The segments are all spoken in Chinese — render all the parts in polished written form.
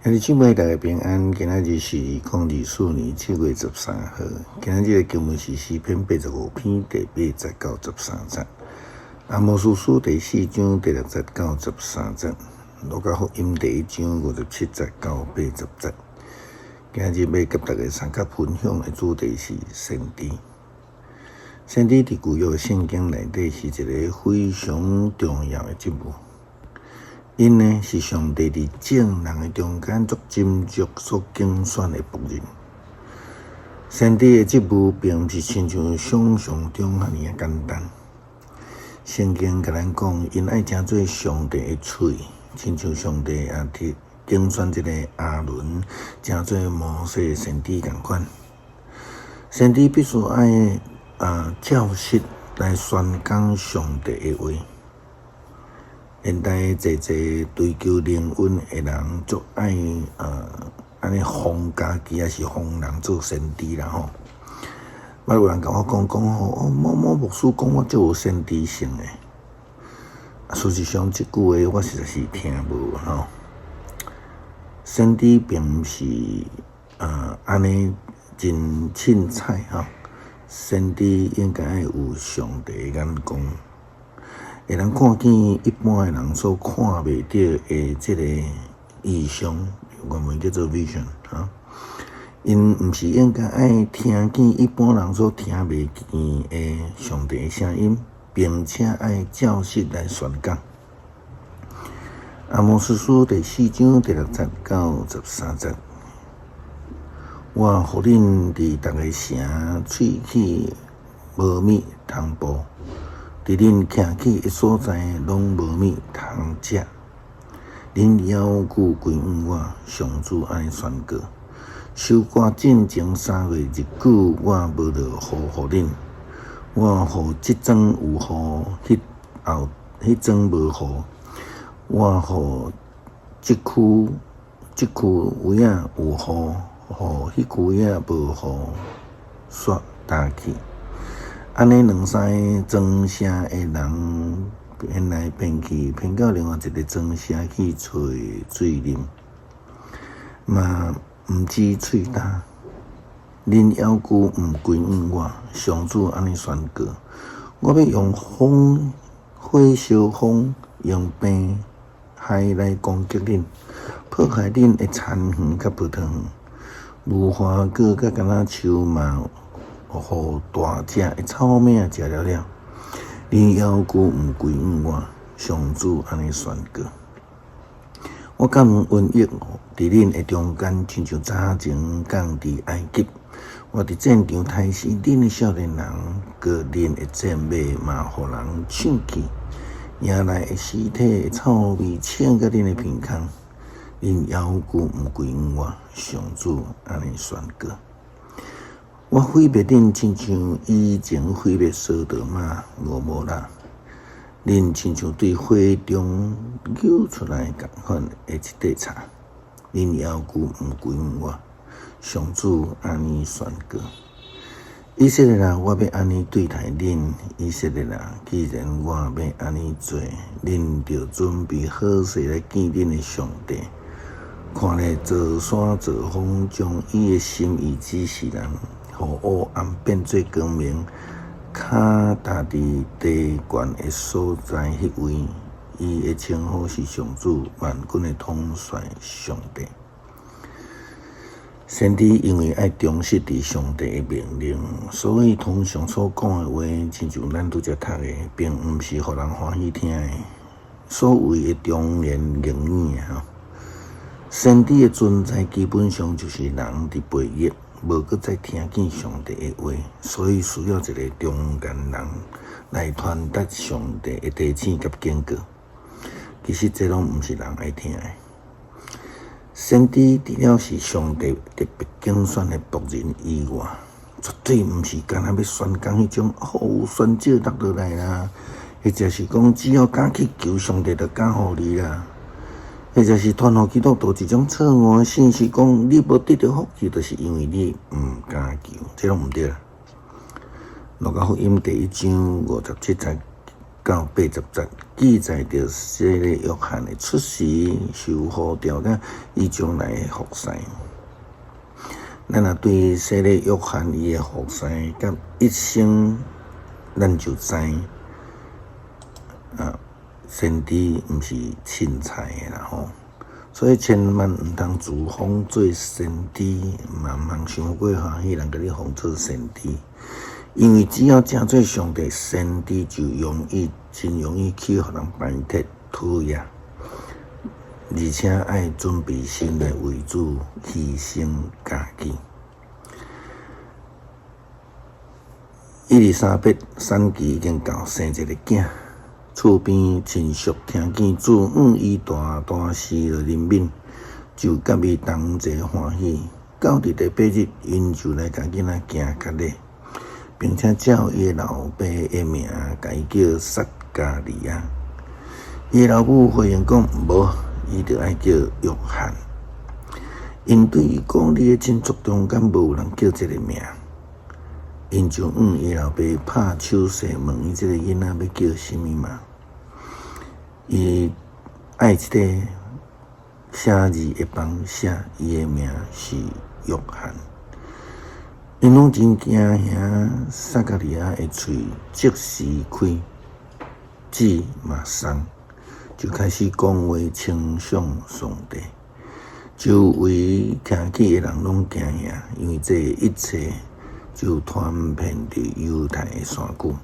兄弟姊妹，大家平安。今仔日是2024年7月13号。今仔日的经文是诗篇85篇第8节到13节，阿摩司书第4章第6节到13节，路加福音第1章57节到80节。今日要甲大家参加分享的主题是先知。先知伫旧约圣经内底是一个非常重要的职务。因呢是上帝伫众人的中间作斟酌所拣选的仆人。先知的职务并不是亲像想象中遐尔简单。圣经甲咱讲，因爱成做上帝的喙，亲像上帝也伫拣选一个亚伦，成做摩西先知共款。先知必须爱照实来宣讲上帝的话。现代济追求灵恩的人，足爱安尼封家己也是封人做先知啦吼。捌有人甲我讲吼，某某牧师讲我足有先知性诶。事实上，即句话我实在是听无吼。先知并毋是安尼真凊彩吼。先知应该爱有上帝的眼光。会能看见一般的人所看袂到的这个意象，原文叫做 vision 啊。因毋是应该爱听见一般人所听袂见的上帝的声音，并且爱照实来宣讲。阿摩司书第4章第6节到13节，我互恁伫逐个城喙齿无米通报。伫恁徛起的所在，拢无米通食。恁要求归于我，上主安尼宣告：收割进前3月日久，我无落雨互恁；我互即庄有雨，迄庄无雨；我互即区有影有雨，互迄区影无雨，煞打去。安尼2-3个庄舍的人偏来偏去，偏到另外一个庄舍去找水啉，嘛毋止喙干。恁要求毋归于我，上主安尼宣告：我要用风、火烧风，用病害来攻击恁，破坏恁的田园甲葡萄园，无花果甲敢若树嘛。互大只的草蜢食了，恁要求毋归于我，上主安尼宣告。我敢瘟疫伫恁的中间，亲像早前降伫埃及。我伫战场杀死恁的少年人，佮恁的战马嘛，互人抢去，迎来的尸体的臭味呛甲恁的鼻孔。恁要求毋归于我，上主安尼宣告。我毁灭恁，亲像以前毁灭索多玛、蛾摩拉。恁亲像对火中舀出来共款的一块柴。恁要求毋归于我，上主安尼宣告。以色列人，我要安尼对待恁。以色列人，既然我要安尼做，恁就准备好势来见恁的上帝。看咧，造山造风，将伊的心意指示人。互黑暗变做光明，脚踏伫地悬的所在，迄位，伊的称呼是上主万军的统帅上帝。先知因为爱忠实伫上帝的命令，所以通常所讲的话，亲像咱拄则读的，并毋是互人欢喜听的。所谓的忠言逆耳先知的存在基本上就是人伫背逆。无搁再听见上帝的话，所以需要一个中间人来传达上帝的提醒甲警告。其实这拢毋是人爱听的。先知除了是上帝特别拣选的仆人以外，绝对毋是干那要宣讲迄种宣召落落来啦，或者是讲只要敢去求上帝就敢互你啦。或者是传互基督徒一种错误的信息，讲你无得到福气，就是因为你毋敢求，这拢毋对啦。路加福音第1章57节到80节，记载着洗礼约翰的出世、受呼召甲伊将来的服侍。咱若对洗礼约翰伊的服侍甲一生，咱就知先知毋是凊彩的啦吼。所以千万毋通自封做先知，万万想过欢喜人甲你封做先知，因为只要真做上帝先知，就真容易去互人排斥讨厌，而且爱准备心来为主牺牲家己。伊丽莎白产期已经到，生一个囝。厝边亲属听见主伊大事就怜悯，就甲伊同齐欢喜。到伫第8日，因就来甲囡仔行较礼，并且照伊的老爸的名，甲伊叫撒加利亚。伊老母回应讲：无，伊着爱叫约翰。因对伊讲：你的亲族中敢无人叫这个名？因就伊老爸拍手势问伊：这个囡仔要叫什么嘛？伊爱这个写字会帮写，伊的名是约翰。因拢真惊兄撒加利亚的嘴即时开，嘴嘛松，就开始讲话称颂上帝。周围听起的人拢惊吓，因为这一切就传遍着犹太的山谷。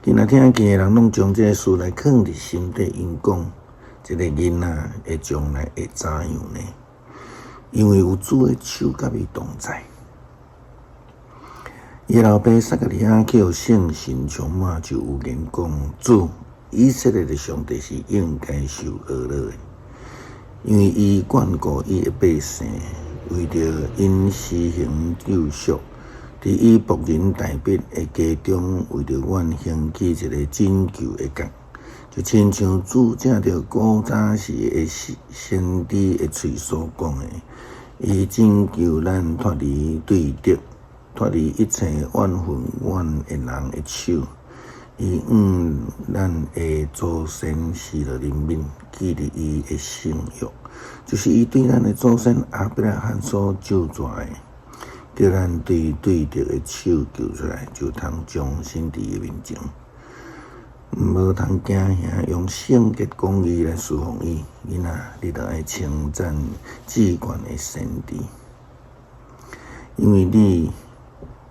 今仔听见的人拢将这事来藏伫心底，因讲这个囡仔会将来会怎样呢？因为有主的手甲伊同在。伊老爸撒加利亚去互圣神充满，就有言讲：主以色列的上帝是应该受恶乐的，因为伊眷顾伊的百姓，为着因施行救赎。伫伊仆人大卫的家中，为着阮兴起一个拯救的角，就亲像主正着古早时的先知的嘴所讲的，伊拯救咱脱离对敌，脱离一切怨恨阮的人的手。伊咱的祖先施了怜悯，记伫伊的圣约，就是伊对咱的祖先亚伯拉罕所救助的。叫咱对敌的手救出来，就通将身伫伊面前，无通惊吓，用圣洁公义来侍奉伊。囡仔，你着爱称赞至高的先知，因为你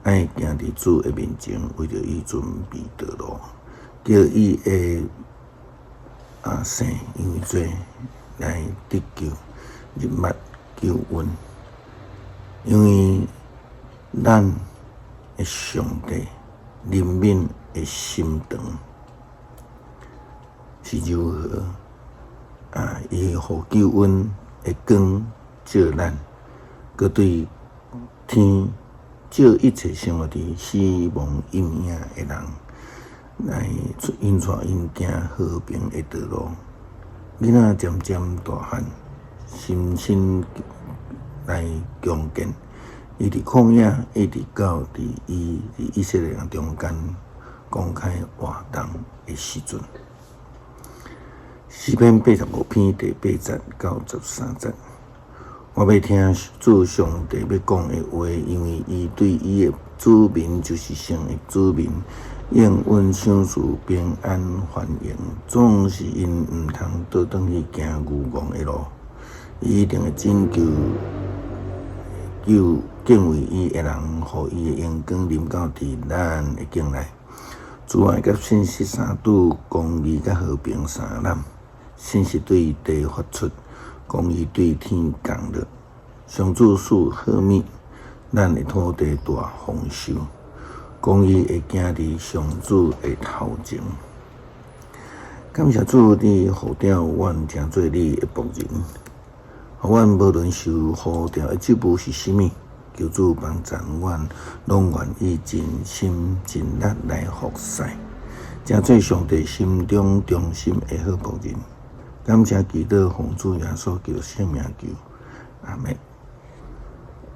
爱行伫主的面前，为着伊准备道路，叫伊的生因为罪来得救，入物救恩，因为咱的上帝怜悯的心肠是如何伊互救恩的光照咱，佮对天照一切生活伫死亡阴影的人，来引带因行和平的道路。囡仔渐渐大汉，心来强健。伊伫旷野一直到伫伊伫以色列人中间公开活动的时阵。诗篇85篇第8节到13节，我要听主上帝要讲的话，因为伊对伊的子民就是神的子民，应允赏赐平安繁荣，总是因毋通倒转去行愚妄的路，伊一定会拯救敬畏伊的人，互伊的阳光临到伫咱的境内。主爱甲信实三拄，公义甲和平三揽。信实对地发出，公义对天降落。上主赐好物，咱的土地大丰收。公义会行伫上主的头前。感谢主，你呼召阮成做你的仆人。阮无论受呼召的职务是甚物，求主帮助阮，拢愿意尽心尽力来服侍，成做上帝心中忠心的好仆人。感谢祈祷奉主耶稣基督圣名求，阿门。